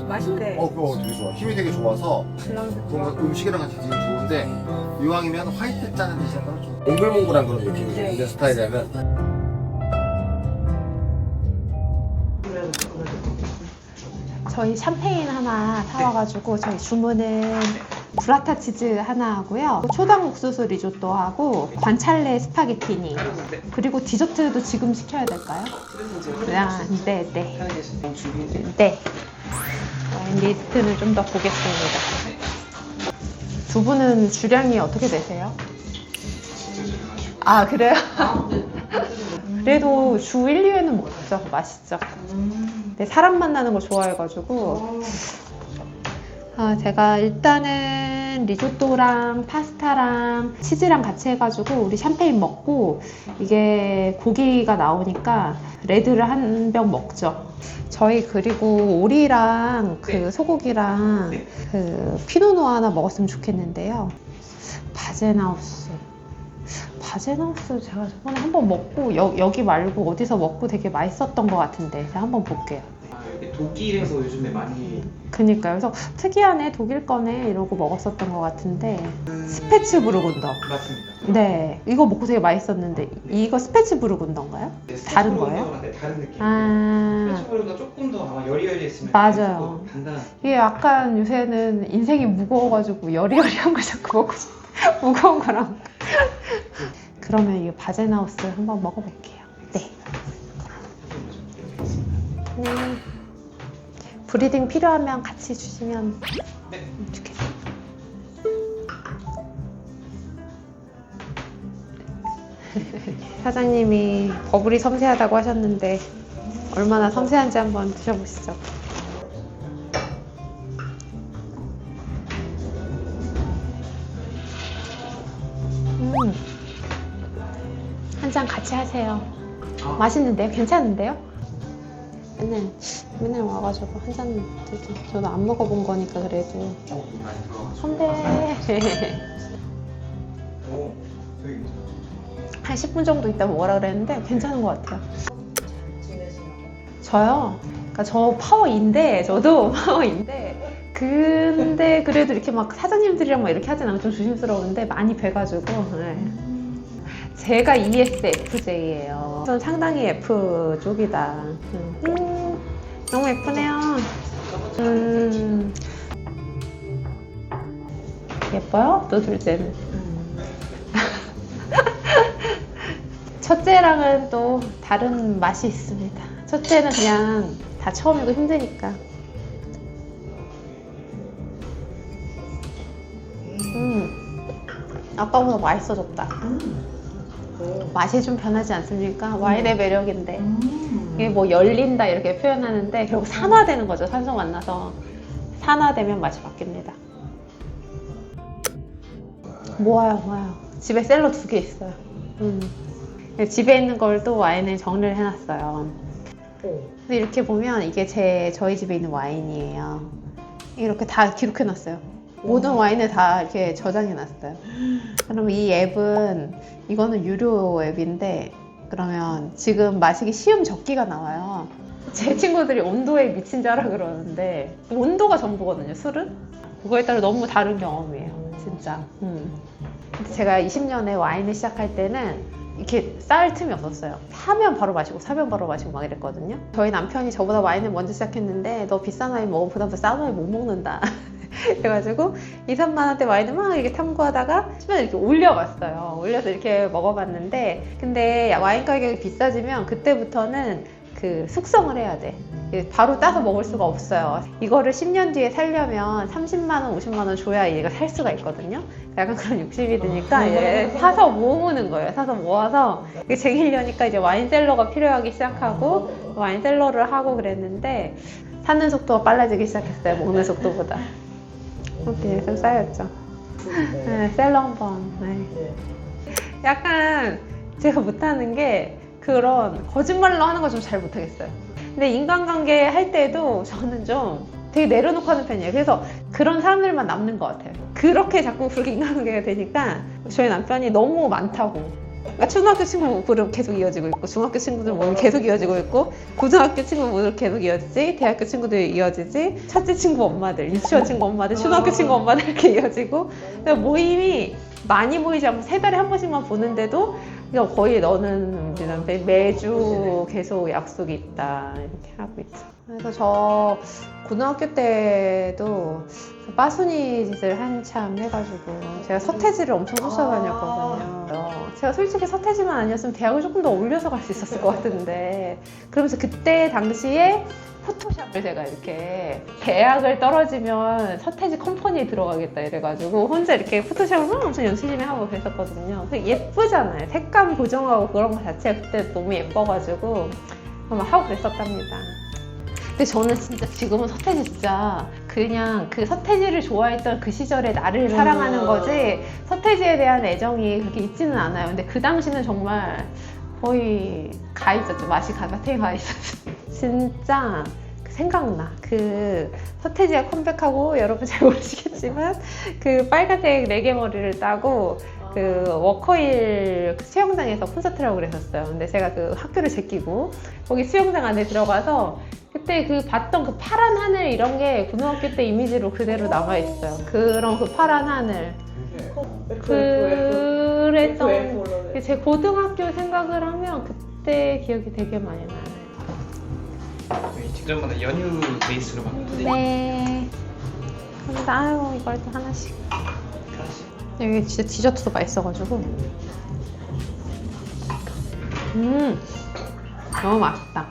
맛있대. 그거 되게 좋아. 힘이 되게 좋아서 뭔가 음식이랑 같이 드시면 좋은데 이왕이면 화이트 짜는 대신 약간 좀 몽글몽글한 그런 느낌이 네. 있는 스타일이라면 저희 샴페인 하나 사와가지고 저희 주문은 브라타 치즈 하나 하고요. 초당 옥수수 리조또 하고 관찰레 스파게티니 그리고 디저트도 지금 시켜야 될까요? 네. 네. 와인 리스트는 좀 더 보겠습니다. 두 분은 주량이 어떻게 되세요? 아 그래요? 그래도 주 1, 2회는 먹죠. 맛있죠. 근데 사람 만나는 거 좋아해가지고 제가 일단은 리조또랑 파스타랑 치즈랑 같이 해가지고 우리 샴페인 먹고 이게 고기가 나오니까 레드를 한 병 먹죠. 저희 그리고 오리랑 그 소고기랑 그 피노누아 하나 먹었으면 좋겠는데요. 바제나우스 제가 저번에 한번 먹고 여기 말고 어디서 먹고 되게 맛있었던 것 같은데 제가 한번 볼게요. 독일에서 요즘에 많이 그니까요. 그래서 특이하네 독일 거네 이러고 먹었었던 것 같은데 스페츠 부르군더. 맞습니다. 네, 이거 먹고 되게 맛있었는데 이거 스페츠 부르군더인가요? 다른 거예요? 네, 다른 느낌. 스페츠보다 조금 더 아마 여리여리했으면 맞아요. 단단한. 이게 약간 요새는 인생이 무거워가지고 여리여리한 거 자꾸 먹고 싶어. 무거운 거랑. 그러면 이 바제나우스 한번 먹어볼게요. 네. 네. 브리딩 필요하면 같이 주시면 좋겠어요. 사장님이 버블이 섬세하다고 하셨는데 얼마나 섬세한지 한번 드셔보시죠. 한 잔 같이 하세요. 맛있는데요? 괜찮은데요? 맨날 와가지고 한 잔 드죠. 저도 안 먹어본 거니까 그래도. 선배. 한 10분 정도 있다 먹으라 그랬는데 괜찮은 것 같아요. 저요? 그러니까 저 파워인데 저도 파워인데 근데 그래도 이렇게 막 사장님들이랑 막 이렇게 하진 않고 좀 조심스러운데 많이 뵈가지고 제가 ESFJ예요. 전 상당히 F 쪽이다. 너무 예쁘네요. 예뻐요? 또 둘째는. 첫째랑은 또 다른 맛이 있습니다. 첫째는 그냥 다 처음이고 힘드니까. 아까보다 맛있어졌다. 맛이 좀 변하지 않습니까? 와인의 매력인데 이게 뭐 열린다 이렇게 표현하는데 결국 산화되는 거죠. 산소 만나서 산화되면 맛이 바뀝니다. 모아요. 집에 셀러 2개 있어요. 집에 있는 걸 또 와인을 정리를 해놨어요. 근데 이렇게 보면 이게 저희 집에 있는 와인이에요. 이렇게 다 기록해놨어요. 모든 와인을 다 이렇게 저장해놨어요. 그럼 이 앱은 이거는 유료 앱인데 그러면 지금 마시기 쉬운 적기가 나와요. 제 친구들이 온도에 미친 줄 알아 그러는데 온도가 전부거든요. 술은 그거에 따라 너무 다른 경험이에요. 진짜. 근데 제가 20년에 와인을 시작할 때는 이렇게 쌓을 틈이 없었어요. 사면 바로 마시고 막 이랬거든요. 저희 남편이 저보다 와인을 먼저 시작했는데 너 비싼 와인 먹어보다 싼 와인 못 먹는다. 그래가지고 2, 3만 원대 와인을 막 이렇게 탐구하다가 처음에 이렇게 올려봤어요. 올려서 이렇게 먹어봤는데 근데 와인 가격이 비싸지면 그때부터는 그 숙성을 해야 돼. 바로 따서 먹을 수가 없어요. 이거를 10년 뒤에 살려면 30만 원, 50만 원 줘야 얘가 살 수가 있거든요. 약간 그런 욕심이 드니까 이제 사서 모으는 거예요. 사서 모아서 쟁이려니까 이제 와인셀러가 필요하기 시작하고 와인셀러를 하고 그랬는데 사는 속도가 빨라지기 시작했어요. 먹는 속도보다. 이렇게 좀 쌓였죠. 네, 셀러 한번. 네. 약간 제가 못하는 게 그런 거짓말로 하는 거 좀 잘 못하겠어요. 근데 인간관계 할 때도 저는 좀 되게 내려놓고 하는 편이에요. 그래서 그런 사람들만 남는 것 같아요. 그렇게 자꾸 그렇게 인간관계가 되니까 저희 남편이 너무 많다고 그러니까 초등학교 친구 부름 계속 이어지고 있고, 중학교 친구들 모임 계속 이어지고 있고, 고등학교 친구 모임 계속 이어지지, 대학교 친구들 이어지지, 첫째 친구 엄마들, 유치원 친구 엄마들, 초등학교 친구 엄마들 이렇게 이어지고, 그러니까 모임이 많이 모이지 않고 3달에 한 번씩만 보는데도 그러니까 거의 너는 매주 계속 약속이 있다 이렇게 하고 있죠. 그래서 저 고등학교 때도 빠순이 짓을 한참 해가지고 제가 서태지를 엄청 쫓아다녔거든요. 제가 솔직히 서태지만 아니었으면 대학을 조금 더 올려서 갈 수 있었을 것 같은데, 그러면서 그때 당시에 포토샵을 제가 이렇게 대학을 떨어지면 서태지 컴퍼니에 들어가겠다 이래가지고 혼자 이렇게 포토샵을 막 엄청 열심히 하고 그랬었거든요. 예쁘잖아요. 색감 고정하고 그런 거 자체가 그때 너무 예뻐가지고 막 하고 그랬었답니다. 근데 저는 진짜 지금은 서태지 진짜 그냥 그 서태지를 좋아했던 그 시절의 나를 사랑하는 거지 서태지에 대한 애정이 그렇게 있지는 않아요. 근데 그 당시는 정말 거의 가 있었죠. 맛이 가마탱이 가 있었죠. 진짜 생각나. 그 서태지가 컴백하고 여러분 잘 모르시겠지만 그 빨간색 레게 머리를 따고 그 워커힐 수영장에서 콘서트라고 그랬었어요. 근데 제가 그 학교를 제끼고 거기 수영장 안에 들어가서 그때 그 봤던 그 파란 하늘 이런 게 고등학교 때 이미지로 그대로 남아있어요. 그런 그 파란 하늘. 그랬던 제 고등학교 생각을 하면 그때 기억이 되게 많이 나요. 직전마다 연유 베이스로 바꾸는데 네. 근데 아유 이걸 또 하나씩. 여기 진짜 디저트도 맛있어가지고. 너무 맛있다.